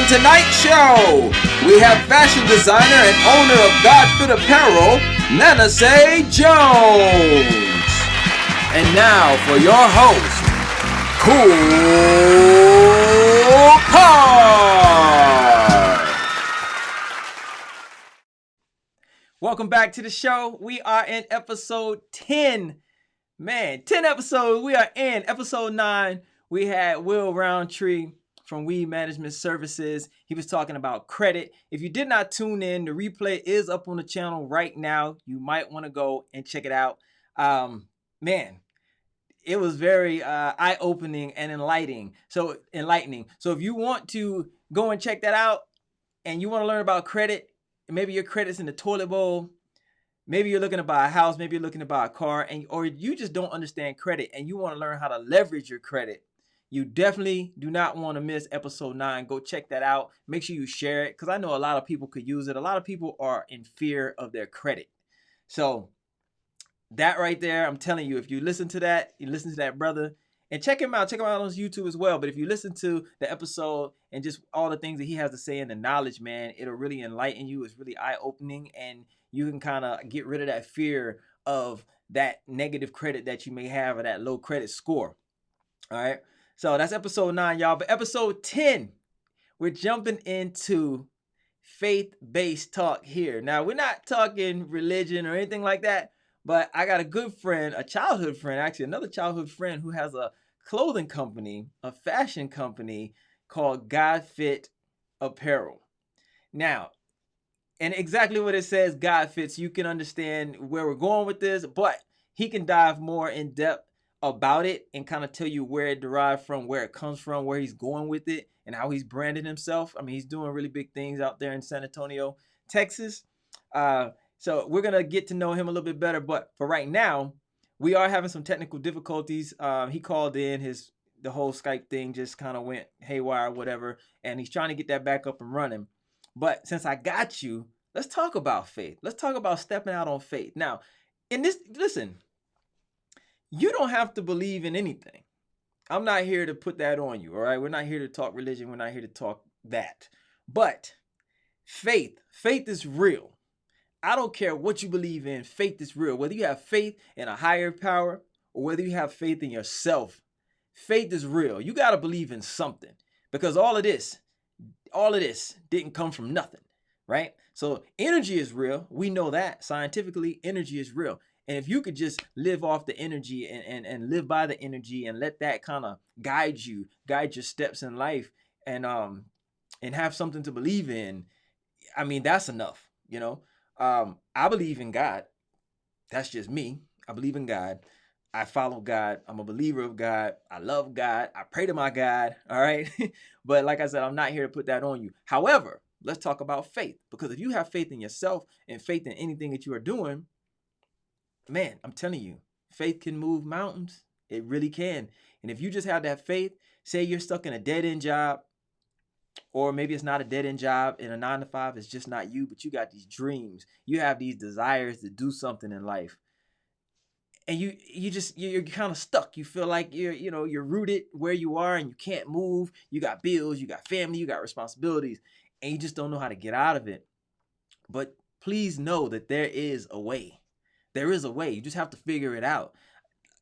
tonight's show, we have fashion designer and owner of GodFit apparel, Manasseh Jones. And now for your host, KoolKard. Welcome back to the show. We are in episode 10. Man, 10 episodes. We are in episode 9. We had Will Roundtree from Weed Management Services. He was talking about credit. If you did not tune in, the replay is up on the channel right now. You might want to go and check it out. Man, it was very eye-opening and enlightening. So if you want to go and check that out and you want to learn about credit, maybe your credit's in the toilet bowl, maybe you're looking to buy a house, maybe you're looking to buy a car, or you just don't understand credit and you want to learn how to leverage your credit, you definitely do not want to miss episode 9. Go check that out. Make sure you share it because I know a lot of people could use it. A lot of people are in fear of their credit. So that right there, I'm telling you, if you listen to that, brother, and check him out. Check him out on his YouTube as well. But if you listen to the episode and just all the things that he has to say and the knowledge, man, it'll really enlighten you. It's really eye-opening, and you can kind of get rid of that fear of that negative credit that you may have or that low credit score. All right. So that's episode 9, y'all. But episode 10, we're jumping into faith-based talk here. Now, we're not talking religion or anything like that, but I got a good friend, a childhood friend, actually another childhood friend who has a clothing company, a fashion company called GodFit Apparel. Now, and exactly what it says, GodFit, so you can understand where we're going with this, but he can dive more in depth about it and kind of tell you where it derived from, where it comes from, where he's going with it, and how he's branded himself. I mean, he's doing really big things out there in San Antonio, Texas. So we're going to get to know him a little bit better. But for right now, we are having some technical difficulties. He called in, the whole Skype thing just kind of went haywire, whatever. And he's trying to get that back up and running. But since I got you, let's talk about faith. Let's talk about stepping out on faith. Now, listen, you don't have to believe in anything. I'm not here to put that on you, all right? We're not here to talk religion. We're not here to talk that. But faith is real. I don't care what you believe in. Faith is real. Whether you have faith in a higher power or whether you have faith in yourself, faith is real. You got to believe in something because all of this didn't come from nothing, right? So energy is real. We know that scientifically, energy is real. And if you could just live off the energy and live by the energy and let that kind of guide your steps in life and have something to believe in, I mean, that's enough, you know. I believe in God. That's just me. I believe in God. I follow God. I'm a believer of God. I love God. I pray to my God. All right. But like I said, I'm not here to put that on you. However, let's talk about faith, because if you have faith in yourself and faith in anything that you are doing, man, I'm telling you, faith can move mountains. It really can. And if you just have that faith, say you're stuck in a dead-end job, or maybe it's not a dead-end job and a 9-to-5 is just not you, but you got these dreams. You have these desires to do something in life. And you're kind of stuck. You feel like you're rooted where you are and you can't move. You got bills, you got family, you got responsibilities, and you just don't know how to get out of it. But please know that there is a way. There is a way. You just have to figure it out.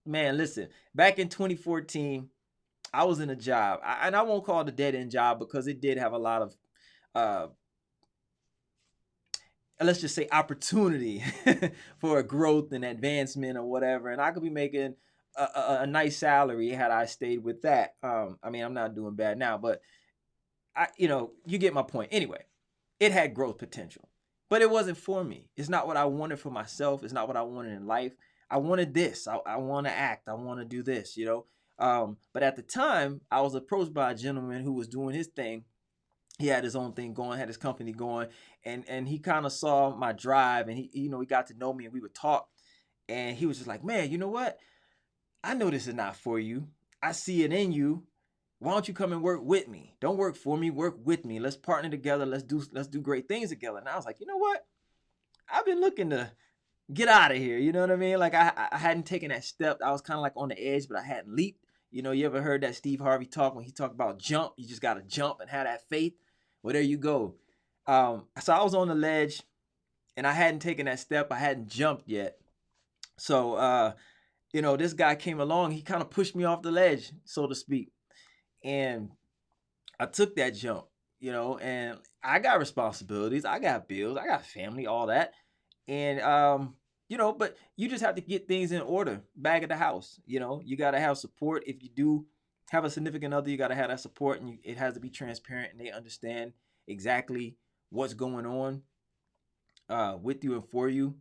Man, listen, back in 2014, I was in a job, and I won't call it a dead-end job because it did have a lot of, let's just say, opportunity for growth and advancement or whatever. And I could be making a nice salary had I stayed with that. I mean, I'm not doing bad now, but you get my point. Anyway, it had growth potential. But it wasn't for me. It's not what I wanted for myself. It's not what I wanted in life. I wanted this. I want to act. I want to do this, But at the time, I was approached by a gentleman who was doing his thing. He had his own thing going, had his company going, and he kind of saw my drive, and he got to know me, and we would talk. And he was just like, man, you know what? I know this is not for you. I see it in you. Why don't you come and work with me? Don't work for me, work with me. Let's partner together. Let's do great things together. And I was like, you know what? I've been looking to get out of here. You know what I mean? Like I hadn't taken that step. I was kind of like on the edge, but I hadn't leaped. You ever heard that Steve Harvey talk when he talked about jump? You just got to jump and have that faith. Well, there you go. So I was on the ledge and I hadn't taken that step. I hadn't jumped yet. So, this guy came along. He kind of pushed me off the ledge, so to speak. And I took that jump, and I got responsibilities. I got bills. I got family, all that. And, but you just have to get things in order back at the house. You got to have support. If you do have a significant other, you got to have that support, and it has to be transparent and they understand exactly what's going on with you and for you.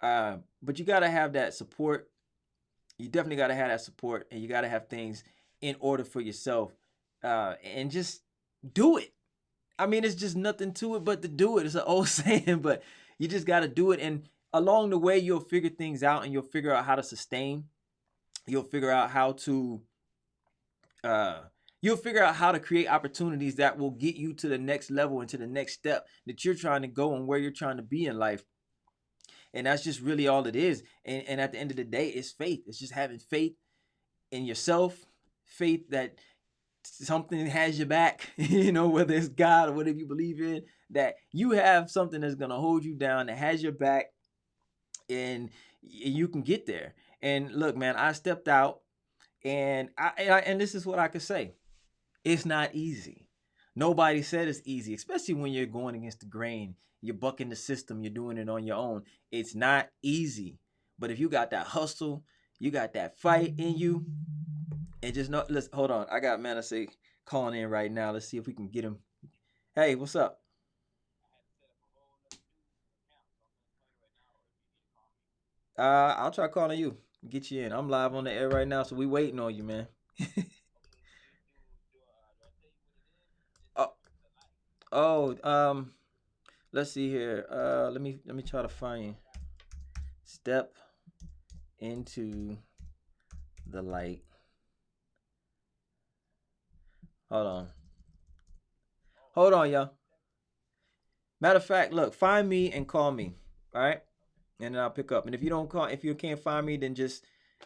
But you got to have that support. You definitely got to have that support, and you got to have things in order for yourself, and just do it. I mean, it's just nothing to it but to do it. It's an old saying, but you just got to do it. And along the way, you'll figure things out, and you'll figure out how to sustain. You'll figure out how to create opportunities that will get you to the next level and to the next step that you're trying to go and where you're trying to be in life. And that's just really all it is. And at the end of the day, it's faith. It's just having faith in yourself, faith that something has your back, whether it's God or whatever you believe in, that you have something that's going to hold you down, that has your back, and you can get there. And look, man, I stepped out, and and this is what I could say. It's not easy. Nobody said it's easy, especially when you're going against the grain. You're bucking the system. You're doing it on your own. It's not easy. But if you got that hustle, you got that fight in you, and just know, let's hold on. I got Manasseh calling in right now. Let's see if we can get him. Hey, what's up? I'll try calling you. Get you in. I'm live on the air right now, so we waiting on you, man. Oh, oh, let's see here. Let me try to find you. Step into the light. Hold on. Hold on, y'all. Matter of fact, look, find me and call me. All right? And then I'll pick up. And if you can't find me, then just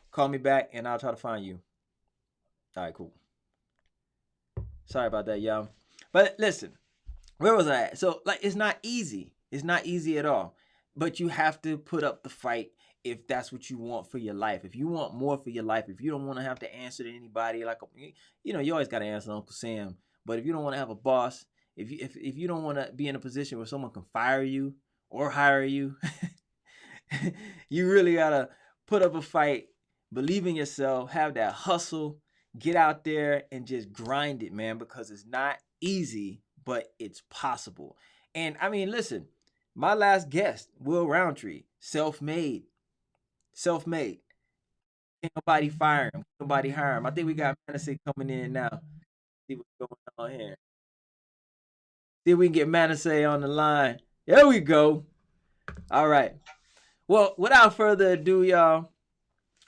call me back and I'll try to find you. All right, cool. Sorry about that, y'all. But listen, where was I at? So, like, it's not easy. It's not easy at all. But you have to put up the fight if that's what you want for your life. If you want more for your life, if you don't want to have to answer to anybody, like, you always got to answer to Uncle Sam. But if you don't want to have a boss, if you don't want to be in a position where someone can fire you or hire you, you really gotta put up a fight, believe in yourself, have that hustle, get out there and just grind it, man, because it's not easy, but it's possible. And I mean, listen, my last guest, Will Roundtree, self-made, self-made. Ain't nobody fire him, nobody hire him. I think we got Manasseh coming in now. See what's going on here. See if we can get Manasseh on the line. There we go. All right. Well, without further ado, y'all,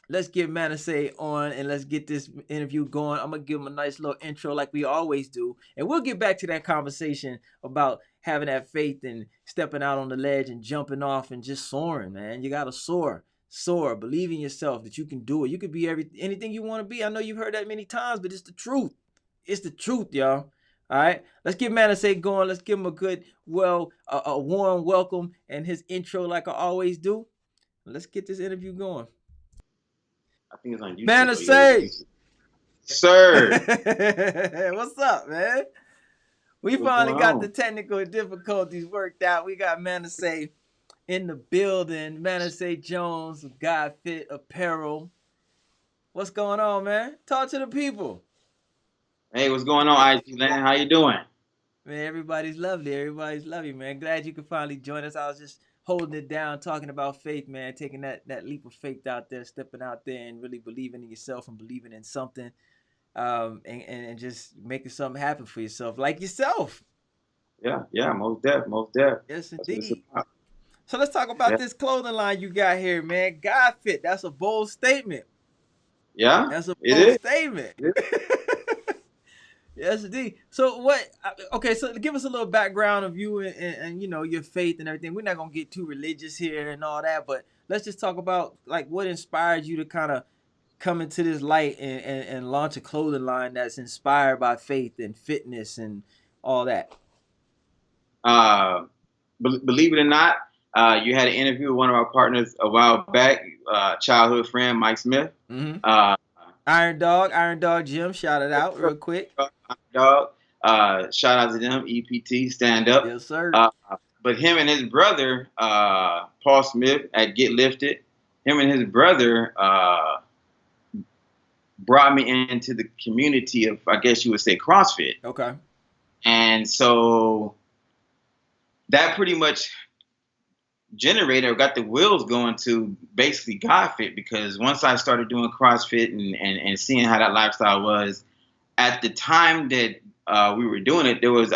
let's get Manasseh on and let's get this interview going. I'm going to give him a nice little intro like we always do. And we'll get back to that conversation about having that faith and stepping out on the ledge and jumping off and just soaring, man. You got to soar. Soar. Believe in yourself that you can do it. You could be anything you want to be. I know you've heard that many times, but it's the truth. It's the truth, y'all. All right, let's get Manasseh going. Let's give him a good, a warm welcome and his intro like I always do. Let's get this interview going. I think it's on YouTube. Oh, yeah, Manasseh! YouTube. Sir, What's up, man? We what's finally going got the on? technical difficulties worked out. We got Manasseh in the building. Manasseh Jones of GodFit apparel. What's going on, man? Talk to the people. Hey, what's going on, IG Land? How you doing? Man, everybody's lovely. Everybody's lovely, man. Glad you could finally join us. I was just holding it down, talking about faith, man. Taking that leap of faith out there, stepping out there and really believing in yourself and believing in something. And just making something happen for yourself, like yourself. Yeah, yeah, most def. Yes, That's what it's indeed. about. So let's talk about Yeah, this clothing line you got here, man. God fit. That's a bold statement. yeah, That's a it bold is. statement. It is. Yes, indeed. So what? Okay, so give us a little background of you and your faith and everything. We're not gonna get too religious here and all that, but let's just talk about like what inspired you to kind of come into this light and launch a clothing line that's inspired by faith and fitness and all that. Uh, believe it or not, you had an interview with one of our partners a while back, childhood friend Mike Smith. Mm-hmm. Uh, Iron Dog Jim, shout it out real quick. Dog. Shout out to them, EPT, stand up. Yes, sir. But him and his brother, Paul Smith at Get Lifted, him and his brother brought me into the community of, I guess you would say, CrossFit. Okay. And so that pretty much generated or got the wheels going to basically GodFit, because once I started doing CrossFit and seeing how that lifestyle was, at the time that we were doing it, there was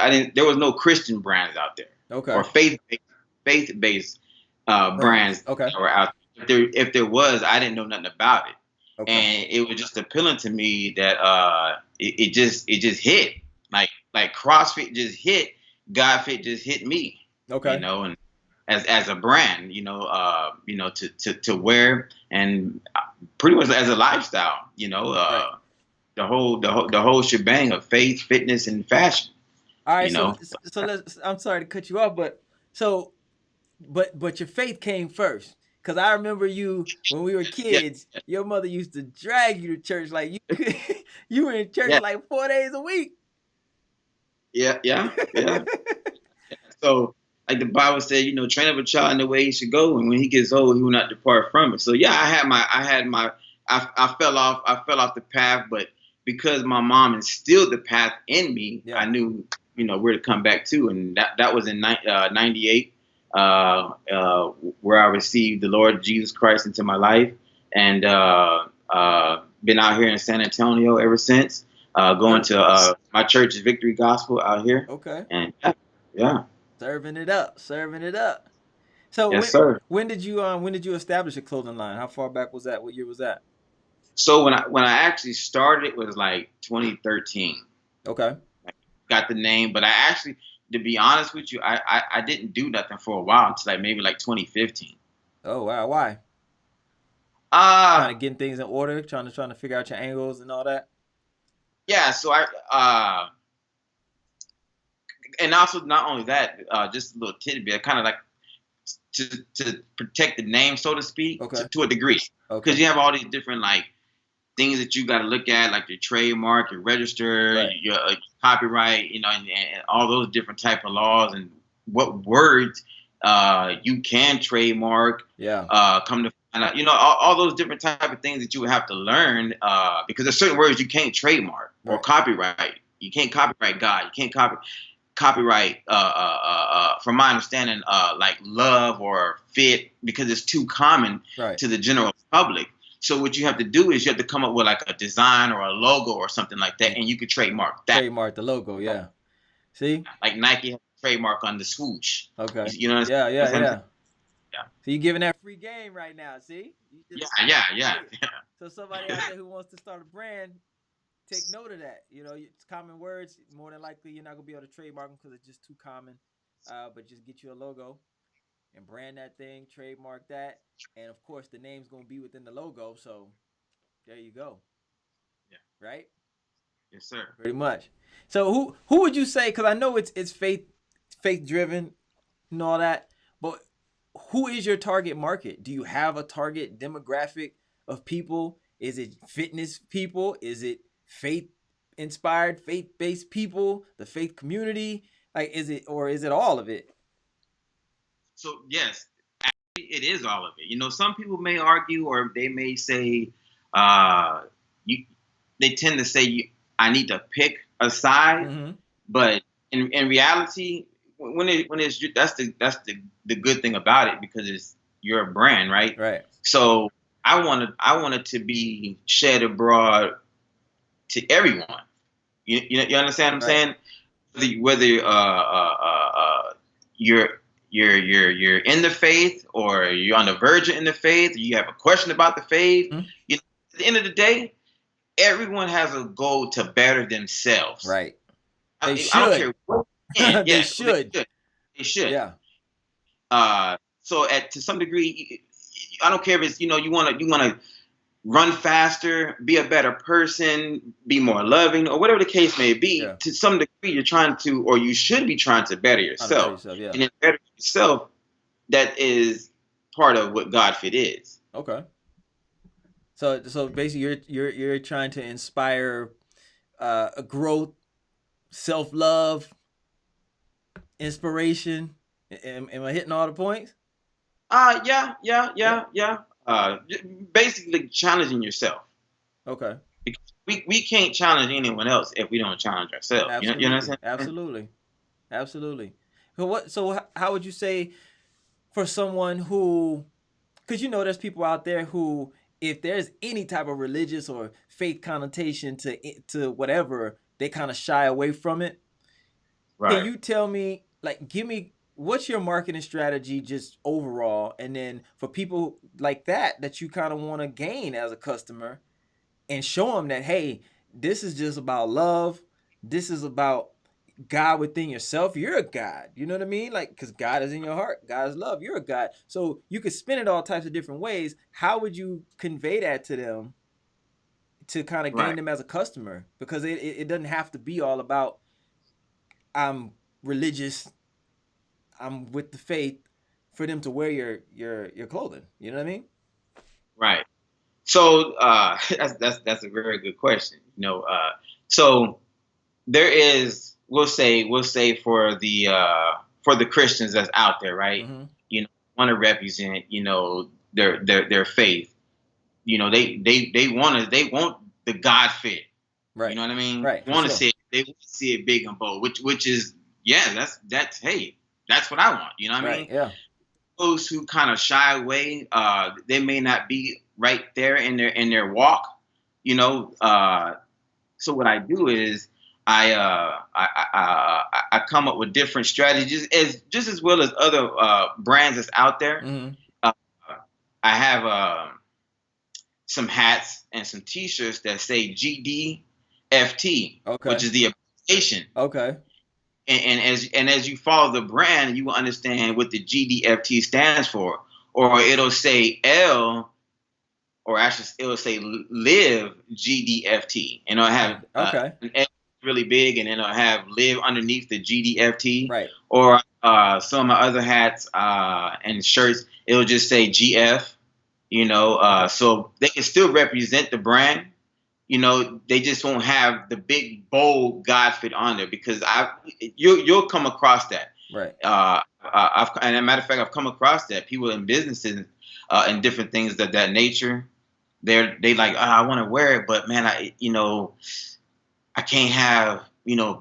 no Christian brands out there, Okay. or faith-based brands okay. that were out there. If there was, I didn't know nothing about it. Okay. And it was just appealing to me that it just hit, like CrossFit just hit, GodFit just hit me. Okay. You know, and as a brand, to wear, and pretty much as a lifestyle, right. the whole shebang of faith, fitness, and fashion. All right, so let's. I'm sorry to cut you off, but your faith came first, because I remember you when we were kids. Yeah. Your mother used to drag you to church, like you were in church like 4 days a week. Yeah. So, like the Bible said, train up a child in the way he should go, and when he gets old, he will not depart from it. So yeah, I fell off the path, but because my mom instilled the path in me, I knew where to come back to, and that was in 98, where I received the Lord Jesus Christ into my life, and been out here in San Antonio ever since. Going to my church's Victory Gospel out here. Okay. And yeah. Serving it up. So yes, sir. When did you establish a clothing line? How far back was that? What year was that? So when I actually started, it was like 2013. Okay. Got the name, but I actually, to be honest with you, I didn't do nothing for a while until maybe 2015. Oh wow, why? Trying to get things in order, trying to figure out your angles and all that. Yeah, so and also not only that, just a little tidbit, kind of like to protect the name, so to speak, to a degree, because you have all these different things that you got to look at, like your trademark, your register, your copyright, and all those different type of laws, and what words you can trademark. Come to find out, all those different type of things that you would have to learn, because there's certain words you can't trademark or copyright. You can't copyright God. You can't copyright, from my understanding, like love or fit, because it's too common to the general public. So what you have to do is you have to come up with like a design or a logo or something like that, and you could trademark that. Trademark the logo, yeah. See? Like Nike has a trademark on the swoosh. Okay. You know what I'm saying? Yeah. So you're giving that free game right now, see? Yeah. So somebody out there who wants to start a brand, take note of that. It's common words. More than likely, you're not going to be able to trademark them because it's just too common. But just get you a logo and brand that thing, trademark that. And, of course, the name's going to be within the logo. So there you go. Yeah. Right? Yes, sir. Pretty much. So who would you say, because I know it's faith-driven and all that, but who is your target market? Do you have a target demographic of people? Is it fitness people? Is it faith-inspired, faith-based people, the faith community? Is it all of it? So, yes, actually, it is all of it. Some people may argue, or they may say, they tend to say, I need to pick a side, but in reality, when it's that's the good thing about it, because it's your brand, right? Right. So I wanted to be shed abroad to everyone. You understand what I'm saying? Whether you're in the faith, or you're on the verge of in the faith, or you have a question about the faith. At the end of the day, everyone has a goal to better themselves. Right. I don't care what. They should. They should. Yeah. So to some degree, I don't care if it's you want to run faster, be a better person, be more loving, or whatever the case may be. Yeah. To some degree, you're trying to, or you should be trying to better yourself. Yeah. And in better yourself, that is part of what GodFit is. Okay. So basically, you're trying to inspire a growth, self love, inspiration. Am I hitting all the points? Yeah. Basically challenging yourself. Okay. Because we can't challenge anyone else if we don't challenge ourselves. Absolutely. You know what I'm saying? Absolutely. So how would you say for someone who, because there's people out there who, if there's any type of religious or faith connotation to whatever, they kind of shy away from it. Right. Can you tell me, like, give me what's your marketing strategy just overall, and then for people like that you kind of want to gain as a customer, and show them that, hey, this is just about love. This is about God within yourself. You're a God. You know what I mean? Like, because God is in your heart. God is love. You're a God. So you could spin it all types of different ways. How would you convey that to them to kind of gain them as a customer? Because it doesn't have to be all about, I'm religious, I'm with the faith, for them to wear your clothing. You know what I mean? Right. So that's a very good question. So there is, we'll say for the Christians that's out there, right? Mm-hmm. Want to represent, their faith. They want the God fit. Right. You know what I mean? Right. They want to see it big and bold, which is, that's hey, that's what I want. You know what I mean? Yeah. Those who kind of shy away, they may not be right there in their walk. So what I do is I come up with different strategies, as well as other brands that's out there. Mm-hmm. I have some hats and some T-shirts that say GDFT, which is the abbreviation. Okay. And as you follow the brand, you will understand what the GDFT stands for. Or it'll say L, or actually it'll say live GDFT, and it'll have an L really big, and then it'll have live underneath the GDFT. Right. Or some of my other hats and shirts, it'll just say GF. So they can still represent the brand. They just won't have the big bold GodFit on there, because you'll come across that. Right. And as a matter of fact, I've come across that people in businesses and different things of that nature. They like, I want to wear it, but man, I can't have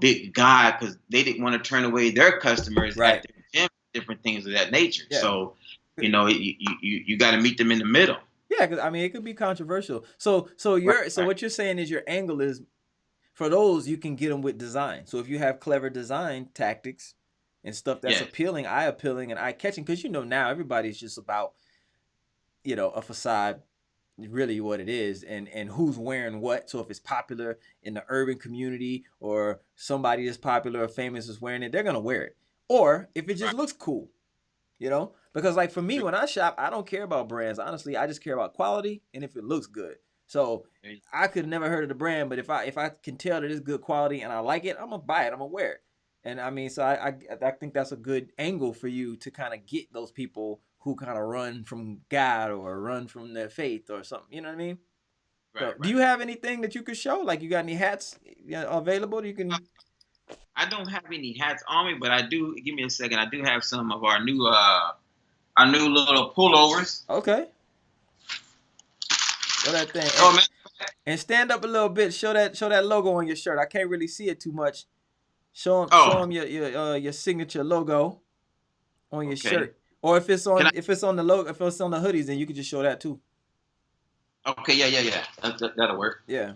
big God, because they didn't want to turn away their customers at the gym, different things of that nature. Yeah. So you got to meet them in the middle. Yeah, because it could be controversial. So what you're saying is your angle is, for those, you can get them with design. So if you have clever design tactics and stuff that's appealing, eye-appealing and eye-catching, because now everybody's just about a facade, really what it is, and who's wearing what. So if it's popular in the urban community, or somebody is popular or famous is wearing it, they're gonna wear it. Or if it just looks cool, because like for me, when I shop, I don't care about brands. Honestly, I just care about quality and if it looks good. So I could never heard of the brand, but if I can tell that it's good quality and I like it, I'm gonna buy it. I'm gonna wear it. And so I think that's a good angle for you to kind of get those people who kind of run from God or run from their faith or something. You know what I mean? Right, so, do you have anything that you could show? Like, you got any hats available? You can. I don't have any hats on me, but I do. Give me a second. I do have some of our new little pullovers. Okay. Show that thing. Oh, man. And stand up a little bit. Show that logo on your shirt. I can't really see it too much. Show them your signature logo on your shirt. Or if it's on the logo, if it's on the hoodies, then you can just show that too. Okay, yeah. That'll work. Yeah.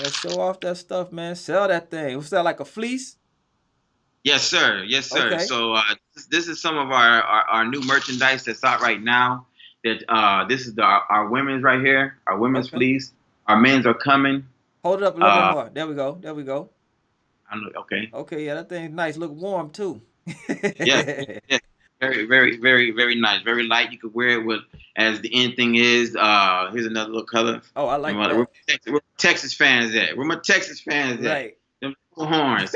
Yeah, show off that stuff, man. Sell that thing. What's that, like a fleece? Yes, sir. Okay. So this is some of our new merchandise that's out right now. That this is our women's right here. Our women's fleece. Our men's are coming. Hold it up a little bit more. There we go. Okay. Okay, yeah, that thing's nice. Look warm too. Yeah. Very, very, very, very nice. Very light. You could wear it with, as the end thing is. Here's another little color. Oh, I like that. Where Texas fans at? Where my Texas fans at? Right. Them horns.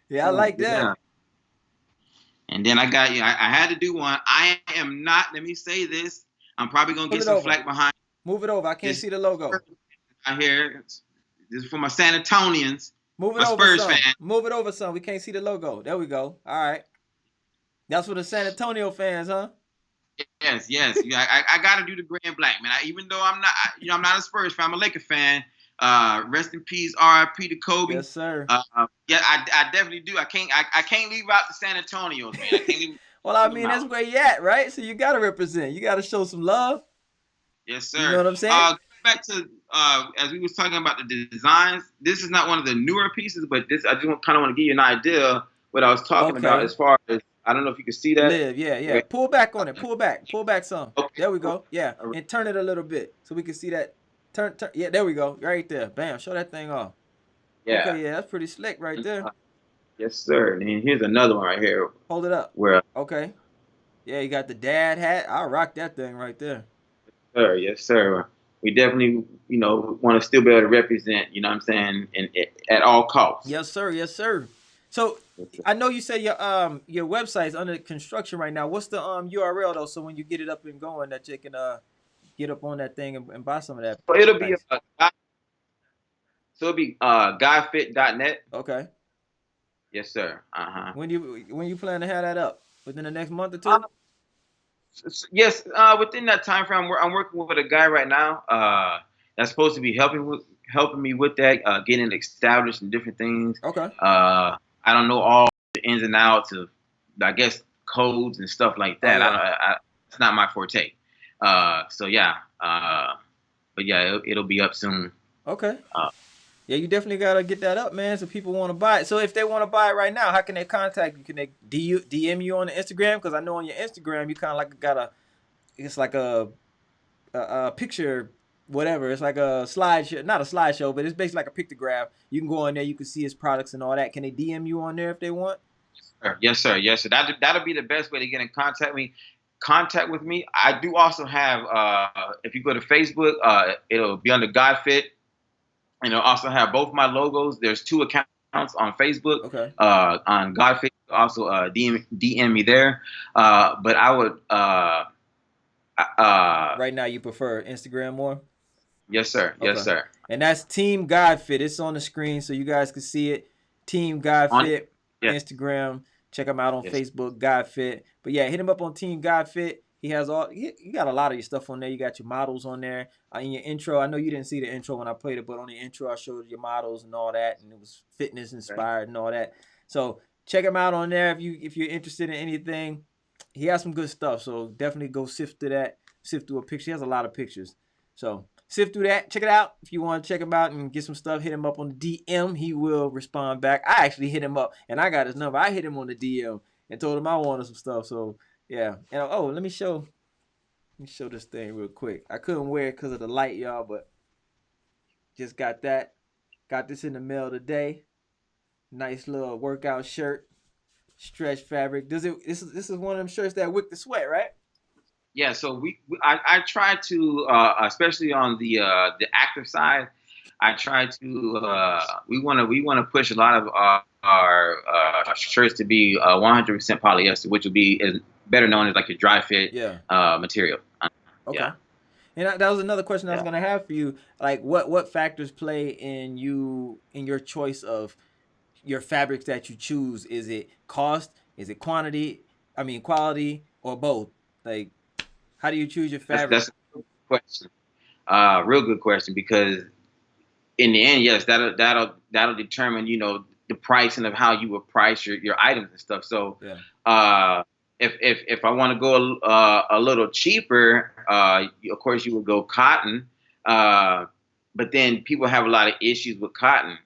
Yeah, I like that. Yeah. And then I got I had to do one. I am not. Let me say this. I'm probably gonna get some flack behind. Move it over. I can't see the logo. I hear this is for my San Antonians. Move it over, Spurs son. Move it over, son. We can't see the logo. There we go. All right. That's for the San Antonio fans, huh? Yes. I got to do the gray and black, man. Even though I'm not a Spurs fan, I'm a Laker fan. Rest in peace, R.I.P. to Kobe. Yes, sir. Yeah, I definitely do. I can't leave out the San Antonio, man. I can't leave. Well, I mean, that's where you at, right? So you got to represent. You got to show some love. Yes, sir. You know what I'm saying? Back to as we was talking about the designs. This is not one of the newer pieces, but this I just kind of want to give you an idea what I was talking about as far as. I don't know if you can see that. Live, yeah. Pull back on it. Pull back some. Okay. There we go. Yeah, and turn it a little bit so we can see that. Turn. Yeah, there we go. Right there. Bam. Show that thing off. Yeah. Okay, yeah, that's pretty slick right there. Yes, sir. And here's another one right here. Hold it up. Where? Okay. Yeah, you got the dad hat. I'll rock that thing right there. Yes, sir. We definitely, want to still be able to represent, you know what I'm saying, at all costs. Yes, sir. So I know you said your website's under construction right now. What's the URL though? So when you get it up and going, that you can get up on that thing and buy some of that. So it'll be GodFit.net. Okay. Yes, sir. When you plan to have that up? Within the next month or two? Yes. Within that time frame, I'm working with a guy right now. That's supposed to be helping me with that, getting established and different things. Okay. I don't know all the ins and outs of, I guess, codes and stuff like that. It's not my forte. So yeah. But yeah, it'll be up soon. Okay. Yeah, you definitely gotta get that up, man, so people want to buy it. So if they want to buy it right now, how can they contact you? Can they DM you on the Instagram? Because I know on your Instagram you kind of like it's like a picture, whatever. It's like a slideshow, not a slideshow, but it's basically like a pictograph. You can go on there, you can see his products and all that. Can they DM you on there if they want? Yes, sir. That'll be the best way to get in contact with me. I do also have, if you go to Facebook, it'll be under GodFit. And it'll also have both my logos. There's 2 accounts on Facebook. Okay. On GodFit, also DM me there. But I would. Right now, you prefer Instagram more? Yes, sir. Okay. Yes, sir. And that's Team GodFit. It's on the screen so you guys can see it. Team GodFit, Instagram. Check him out on Facebook, GodFit. But yeah, hit him up on Team GodFit. He has you got a lot of your stuff on there. You got your models on there. In your intro, I know you didn't see the intro when I played it, but on the intro, I showed your models and all that, and it was fitness inspired and all that. So check him out on there if you're interested in anything. He has some good stuff, so definitely go sift through a picture. He has a lot of pictures. So sift through that. Check it out. If you want to check him out and get some stuff, hit him up on the DM. He will respond back. I actually hit him up, and I got his number. I hit him on the DM and told him I wanted some stuff. So yeah. And let me show this thing real quick. I couldn't wear it because of the light, y'all, but just got that. Got this in the mail today. Nice little workout shirt. Stretch fabric. This is one of them shirts that wick the sweat, right? Yeah, so I try to, especially on the active side, I try to. We want to push a lot of our shirts to be 100% polyester, which would be better known as like your dry fit material. Okay. Yeah. And that was another question I was gonna have for you. Like, what factors play in your choice of your fabrics that you choose? Is it cost? Is it quality, or both? Like, how do you choose your fabric? That's a good question. Real good question, because in the end, yes, that'll determine, the pricing of how you will price your items and stuff. So, if I want to go a little cheaper, of course you would go cotton. But then people have a lot of issues with cotton.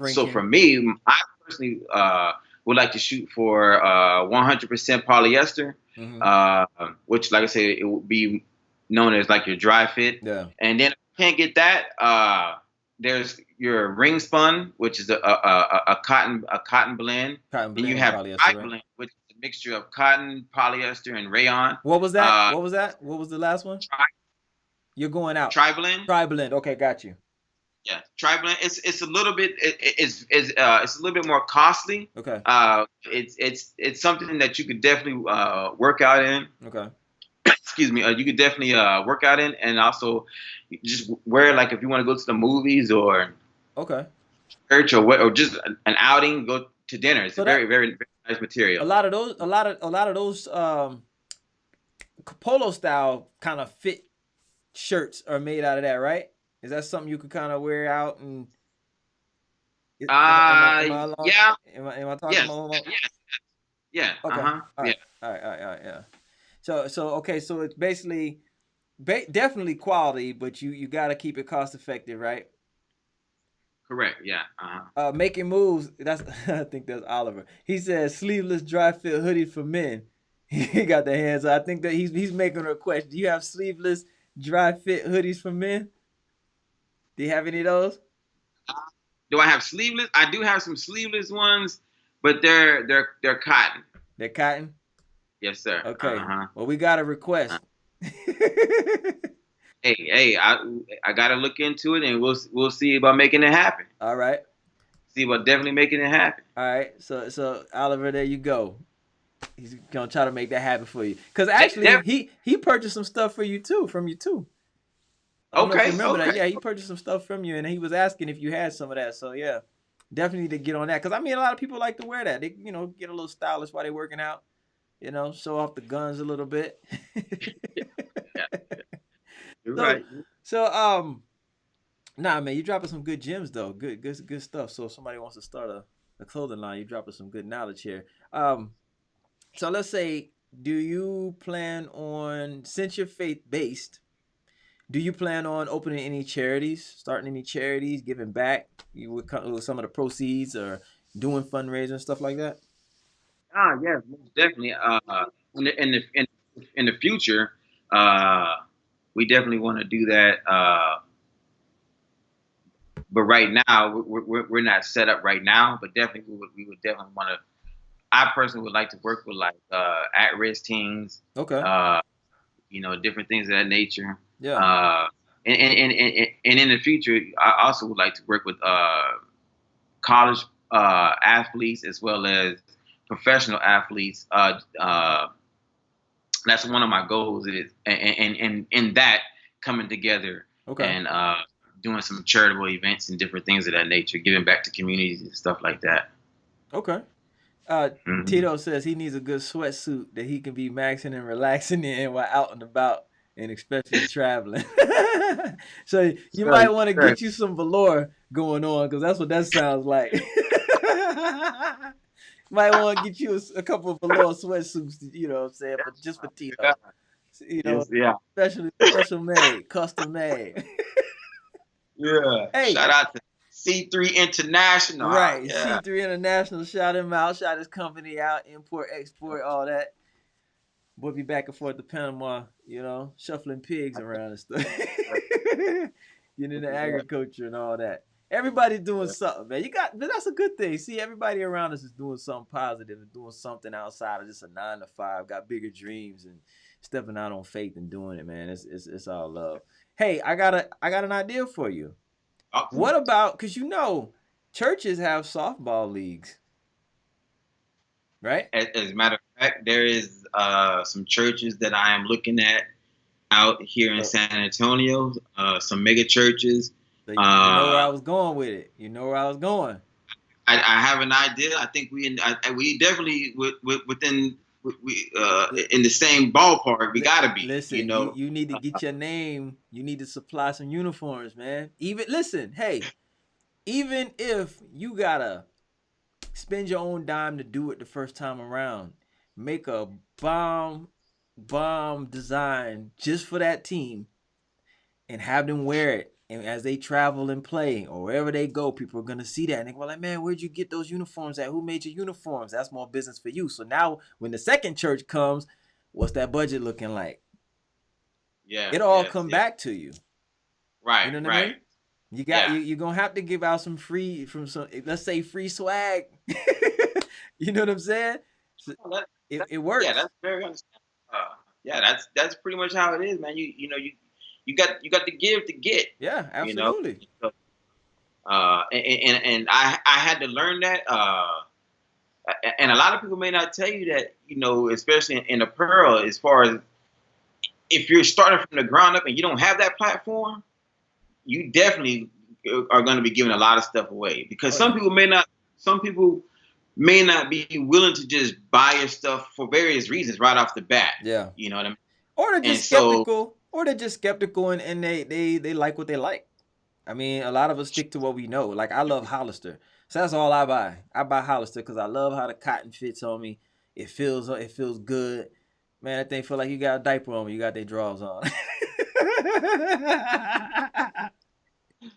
So for me, I personally would like to shoot for 100% polyester, which, like I said, it would be known as like your dry fit. Yeah. And then if you can't get that, there's your ring spun, which is a cotton blend. Cotton blend, and you have polyester, dry blend, which is a mixture of cotton, polyester, and rayon. What was that? What was that? What was the last one? You're going out. Tri-blend. Tri-blend. Okay, got you. Yeah, tri-blend. It's a little bit it's a little bit more costly. Okay. It's something that you could definitely work out in. Okay. Excuse me. You could definitely work out in, and also just wear like if you want to go to the movies or okay church or just an outing, go to dinner. It's very, very, very nice material. A lot of those polo style kind of fit shirts are made out of that, right? Is that something you could kind of wear out and? Am I yeah. Am I talking about? Yes. Yeah. Okay. All right. All right. Yeah. So okay. So it's basically definitely quality, but you got to keep it cost effective, right? Correct. Yeah. Making moves. That's I think that's Oliver. He says sleeveless dry fit hoodie for men. He got the hands. I think that he's making a request. Do you have sleeveless dry fit hoodies for men? Do you have any of those? Do I have sleeveless? I do have some sleeveless ones, but they're cotton. They're cotton? Yes, sir. Okay. Well, we got a request. Hey, I gotta look into it, and we'll see about making it happen. All right. See about definitely making it happen. All right. So Oliver, there you go. He's gonna try to make that happen for you. Cause actually, he purchased some stuff for you too, from you too. Okay. Remember that? Yeah, he purchased some stuff from you, and he was asking if you had some of that. So yeah, definitely to get on that. Cause I mean, a lot of people like to wear that. They get a little stylish while they're working out. Show off the guns a little bit. You're right. So nah, man, you dropping some good gems though. Good stuff. So if somebody wants to start a clothing line, you dropping some good knowledge here. So let's say, do you plan on, since you're faith based, do you plan on opening any charities, starting any charities, giving back with some of the proceeds, or doing fundraising and stuff like that? Yes, definitely. In the future, we definitely want to do that. But right now, we're not set up right now. But definitely, we would definitely want to. I personally would like to work with like at-risk teens. Okay. Different things of that nature. Yeah. And in the future, I also would like to work with college athletes as well as professional athletes. That's one of my goals. Is and in that coming together. Okay. And doing some charitable events and different things of that nature, giving back to communities and stuff like that. Okay. Tito says he needs a good sweatsuit that he can be maxing and relaxing in while out and about, and especially traveling. So you might want to get you some velour going on, because that's what that sounds like. Might want to get you a couple of velour sweatsuits, what I'm saying, but just for Tito. Special made, custom made. Yeah. Hey, shout out to C3 International. Right. Yeah. C3 International. Shout him out. Shout his company out. Import, export, all that. Boy, be back and forth to Panama, shuffling pigs around and stuff. Getting into agriculture and all that. Everybody's doing something, man. But that's a good thing. See, everybody around us is doing something positive and doing something outside of just a 9 to 5. Got bigger dreams and stepping out on faith and doing it, man. It's all love. Hey, I got an idea for you. Okay. What about, because churches have softball leagues, right? As a matter of fact, there is some churches that I am looking at out here in San Antonio, some mega churches. So you know where I was going with it. You know where I was going. I have an idea. I think we definitely within in the same ballpark. We gotta be. Listen, you need to get your name. You need to supply some uniforms, man. Even if you gotta spend your own dime to do it the first time around, make a bomb design just for that team, and have them wear it. And as they travel and play, or wherever they go, people are going to see that. And they go like, man, where'd you get those uniforms at? Who made your uniforms? That's more business for you. So now when the second church comes, what's that budget looking like? Yeah. It'll all come back to you. Right. You know what I mean? You're going to have to give out some free swag. You know what I'm saying? So That, it yeah, works. that's very understandable. Yeah, that's pretty much how it is, man. You got to give to get. Yeah, You know, absolutely. so, and I had to learn that. And a lot of people may not tell you that. Especially in apparel, as far as if you're starting from the ground up and you don't have that platform, you definitely are going to be giving a lot of stuff away because Oh yeah. some people may not be willing to just buy your stuff for various reasons right off the bat. Yeah. You know what I mean? Or they're And just so, skeptical. Or they're just skeptical and they like what they like. I mean, a lot of us stick to what we know. Like I love Hollister, so that's all I buy. I buy Hollister because I love how the cotton fits on me. It feels good. Man, that thing feel like you got a diaper on when you got their drawers on. true,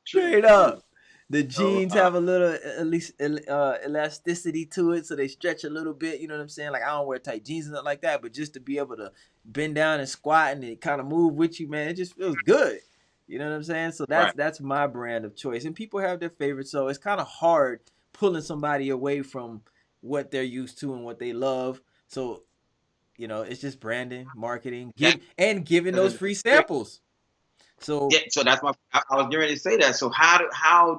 Straight true. up. The So, jeans have a little at least elasticity to it, so they stretch a little bit. You know what I'm saying? Like I don't wear tight jeans and nothing like that, but just to be able to bend down and squat and it kind of move with you, man, it just feels good. You know what I'm saying? So that's right. that's my brand of choice, and people have their favorites. So it's kind of hard pulling somebody away from what they're used to and what they love. So it's just branding, marketing, That giving those is free great. samples. So Yeah. So that's I was getting ready to say that. So how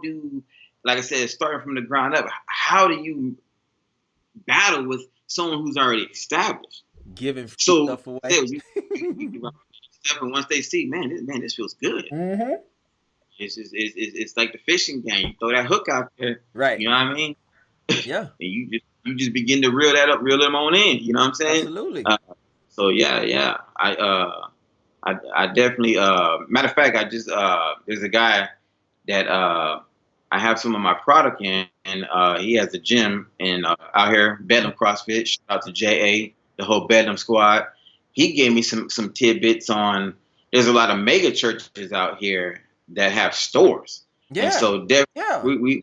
do like I said, starting from the ground up, how do you battle with someone who's already established? giving free So stuff away. you stuff, and once they see, this feels good. Mm-hmm. It's like the fishing game. You throw that hook out there, Right. you know what I mean, and Yeah. you just begin to reel that up, reel them on in. You know what I'm saying? Absolutely. Uh, so yeah. I definitely. Matter of fact, I just there's a guy that I have some of my product in, and he has a gym in out here, Bedlam CrossFit. Shout out to JA, the whole Bedlam squad. He gave me some tidbits on. There's a lot of mega churches out here that have stores, and Yeah. so Yeah. we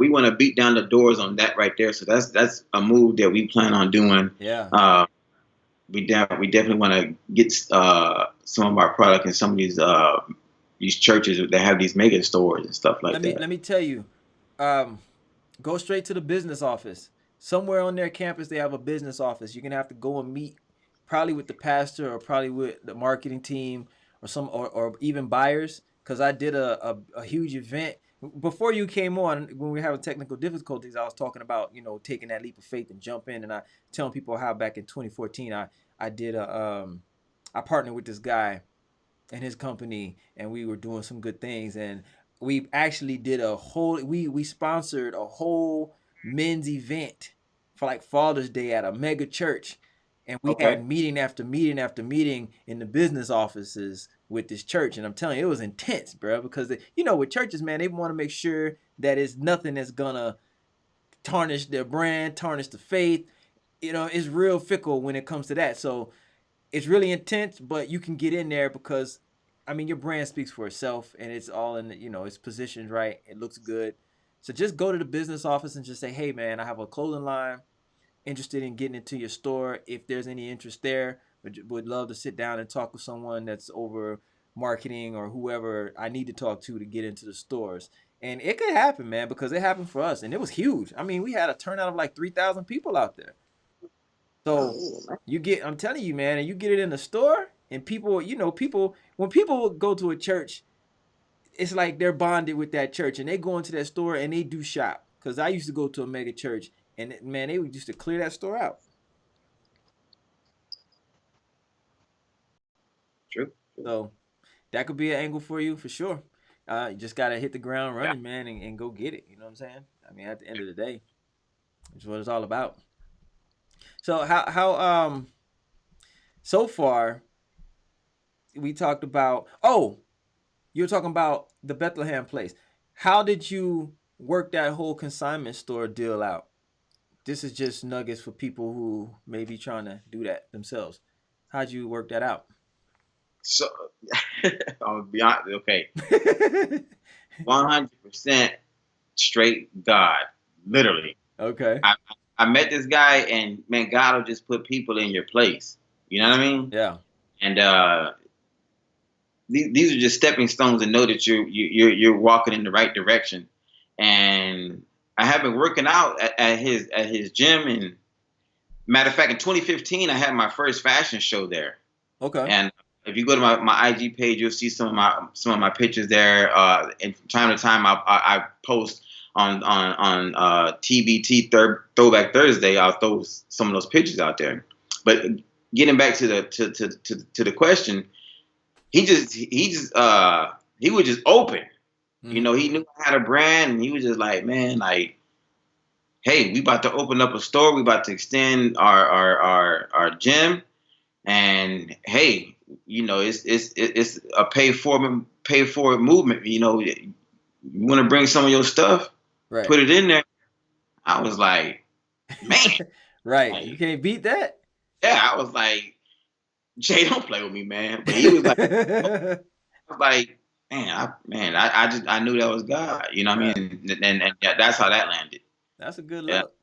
want to beat down the doors on that right there. So that's a move that we plan on doing. Yeah. Uh, we definitely want to get some of our product in some of these churches that have these mega stores and stuff like Let me that. let me tell you. Um, Go straight to the business office. Somewhere on their campus, they have a business office. You're gonna have to go and meet, probably with the pastor or probably with the marketing team or even buyers. Because I did a huge event before you came on when we were having technical difficulties. I was talking about taking that leap of faith and jump in, and I telling people how back in 2014 I did I partnered with this guy and his company, and we were doing some good things, and we actually did a whole we sponsored a whole men's event for like Father's Day at a mega church, and we Okay. had meeting after meeting after meeting in the business offices with this church. And I'm telling you, it was intense, bro, because with churches, man, they want to make sure that it's nothing that's gonna tarnish their brand, tarnish the faith. It's real fickle when it comes to that. So it's really intense, but you can get in there because I mean your brand speaks for itself, and it's all in it's positioned right. It looks good. So just go to the business office and just say, hey man, I have a clothing line, interested in getting into your store. If there's any interest there, would love to sit down and talk with someone that's over marketing or whoever I need to talk to get into the stores. And it could happen, man, because it happened for us and it was huge. I mean, we had a turnout of like 3,000 people out there. So Oh, I'm telling you, man, and you get it in the store, and people, when people go to a church, it's like they're bonded with that church, and they go into that store and they do shop. Cause I used to go to a mega church, and man, they used to clear that store out. true. So that could be an angle for you for sure. You just gotta hit the ground Yeah. running, man, and go get it. You know what I'm saying? I mean, at the end of the day, it's what it's all about. So how so far we talked about. Oh, you're talking about the Bethlehem place. How did you work that whole consignment store deal out? This is just nuggets for people who may be trying to do that themselves. How'd you work that out? So I'll be honest. Okay, 100% straight God, literally. Okay. I I met this guy, and man, God will just put people in your place. You know what I mean? Yeah. And these are just stepping stones to know that you're walking in the right direction. And I have been working out at his gym, and Matter of fact, in 2015, I had my first fashion show there. Okay. And if you go to my IG page, you'll see some of my pictures there. And from time to time, I post on TBT Throwback Thursday. I'll throw some of those pictures out there. But getting back to the question, he was just open. Mm-hmm. You know, he knew I had a brand, and he was just like, man, like, hey, we about to open up a store. We about to extend our gym, and hey, you know, it's a pay forward movement. You know, you want to bring some of your stuff, Right. put it in there. I was like, man, right. like, You can't beat that. yeah, I was like, Jay, don't play with me, man. But he was like, I was like, I knew that was God. You know what right. I mean? And yeah, that's how that landed. That's a good Yeah. look.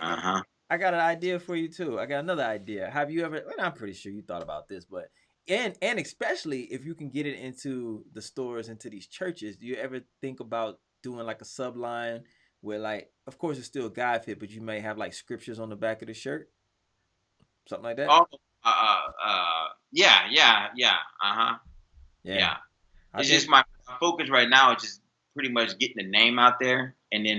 Uh-huh. I got an idea for you too. I got another idea. Have you ever? And I'm pretty sure you thought about this, but and especially if you can get it into the stores, into these churches, do you ever think about doing like a subline where, like, of course it's still GodFit, but you may have like scriptures on the back of the shirt, something like that? Oh, yeah. Uh-huh. Yeah, Yeah. I It's think just my focus right now is just pretty much getting the name out there, and then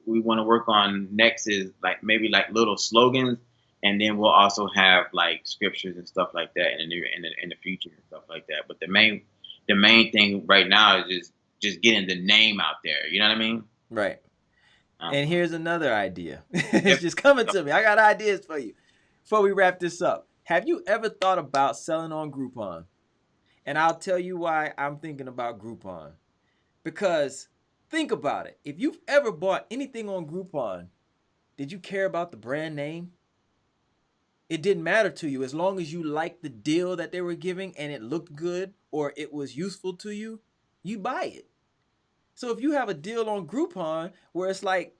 we want to work on next is like maybe like little slogans, and then we'll also have like scriptures and stuff like that in the future and stuff like that. But the main thing right now is just getting the name out there. You know what I mean? right. And Uh-huh. here's another idea. It's Yep. just coming to me. I got ideas for you. Before we wrap this up, have you ever thought about selling on Groupon? And I'll tell you why I'm thinking about Groupon. Because think about it. If you've ever bought anything on Groupon, did you care about the brand name? It didn't matter to you as long as you liked the deal that they were giving and it looked good or it was useful to you, you buy it. So if you have a deal on Groupon where it's like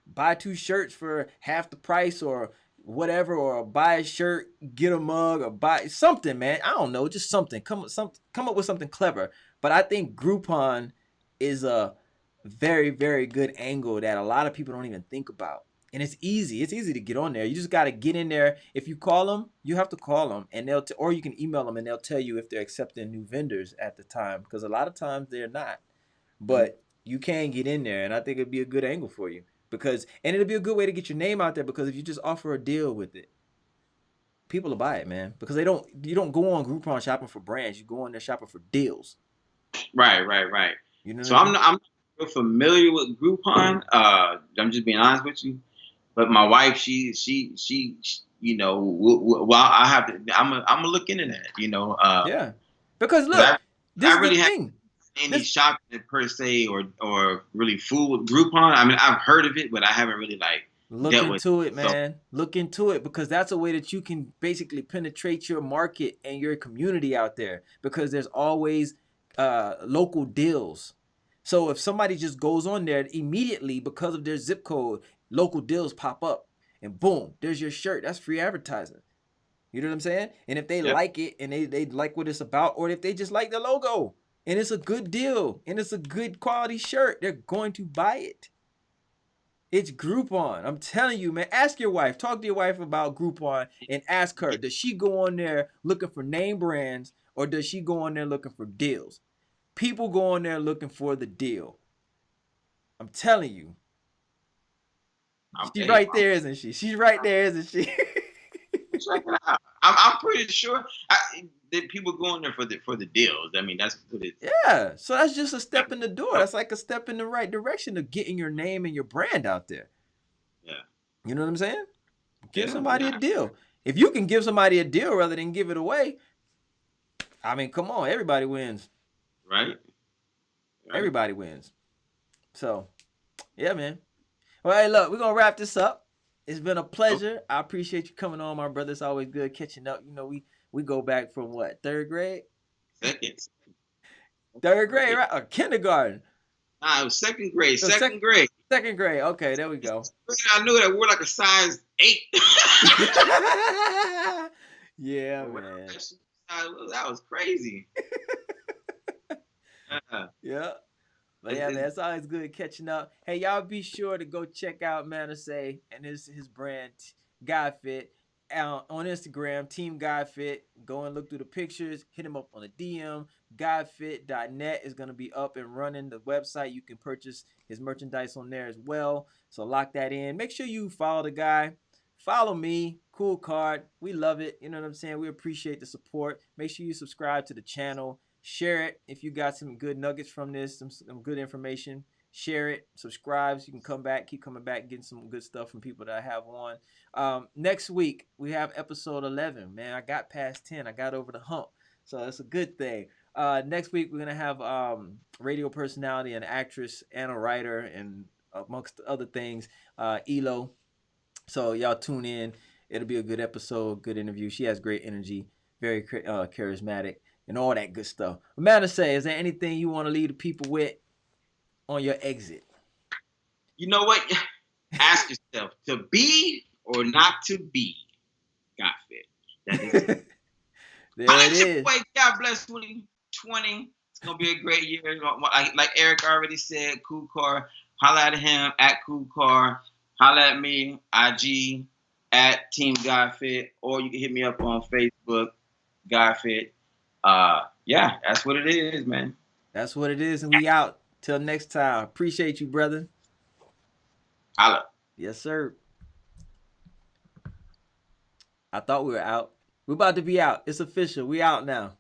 buy 2 shirts for half the price or whatever, or buy a shirt, get a mug, or buy something, man. I don't know, just something. Come up with something clever. But I think Groupon is a very, very good angle that a lot of people don't even think about. And it's easy. It's easy to get on there. You just got to get in there. If you call them, you have to call them, and or you can email them, and they'll tell you if they're accepting new vendors at the time. Because a lot of times they're not. But you can get in there, and I think it'd be a good angle for you and it'll be a good way to get your name out there, because if you just offer a deal with it, people will buy it, man. Because you don't go on Groupon shopping for brands, you go on there shopping for deals. Right. You know what So I mean? I'm real familiar with Groupon. I'm just being honest with you. But my wife, she you know, well, I have to. I'm gonna look into that. You know, Yeah. Because 'cause look, this I is the really haven't thing. any This shopping per se or really food with Groupon. I mean, I've heard of it, but I haven't really like Look dealt with into it, it. So man. Look into it, because that's a way that you can basically penetrate your market and your community out there, because there's always local deals. So if somebody just goes on there immediately because of their zip code, local deals pop up and boom, there's your shirt. That's free advertising. You know what I'm saying? And if they yeah, like it and they like what it's about, or if they just like the logo and it's a good deal and it's a good quality shirt, they're going to buy it. It's Groupon. I'm telling you, man. Ask your wife. Talk to your wife about Groupon and ask her, does she go on there looking for name brands, or does she go on there looking for deals? People go on there looking for the deal. I'm telling you. She's hey, right there, isn't she? She's right there, isn't she? check it out. I'm pretty sure that people go in there for the deals. I mean, that's what it. Yeah. So that's just a step in the door. That's like a step in the right direction of getting your name and your brand out there. Yeah, You know what I'm saying? Give somebody a yeah. deal. If you can give somebody a deal rather than give it away, I mean, come on, everybody wins. Right, right. Everybody wins. So, yeah, man. Well, hey, look, we're gonna wrap this up. It's been a Oh, pleasure. I appreciate you coming on, my brother. It's always good catching up. You know, we go back from what, third grade? seconds. Third grade, Great. right? Or kindergarten. Nah, it was second grade. No, Second grade. second grade. Okay, there we go. I knew that we're like a size 8. yeah, But man. that was crazy. Yeah. But It's, yeah, man, it's, it's always good catching up. Hey, y'all be sure to go check out Manasseh and his brand GodFit. On Instagram, Team GodFit. Go and look through the pictures. Hit him up on the DM. Godfit.net is going to be up and running. The website, you can purchase his merchandise on there as well. So lock that in. Make sure you follow the guy. Follow me, KoolKard. We love it. You know what I'm saying? We appreciate the support. Make sure you subscribe to the channel. Share it if you got some good nuggets from this, some good information. Share it, subscribe so you can come back, keep coming back, getting some good stuff from people that I have on. Next week, we have episode 11. Man, I got past 10. I got over the hump. So that's a good thing. Next week, we're going to have radio personality and actress, and a writer, and amongst other things, Elo. So y'all tune in. It'll be a good episode, good interview. She has great energy, very charismatic, and all that good stuff. Manasseh, is there anything you want to leave the people with on your exit? You know what? Ask yourself, to be or not to be GodFit. That is it. There it is. Boy, God bless 2020. It's going to be a great year. Like Eric already said, KoolKard. Holla at him at KoolKard. Holla at me, IG, at Team GodFit. Or you can hit me up on Facebook, GodFit. Yeah, that's what it is, man. That's what it is, and we out. Till next time. Appreciate you, brother. Holla. Yes, sir. I thought we were out. We're about to be out. It's official. We out now.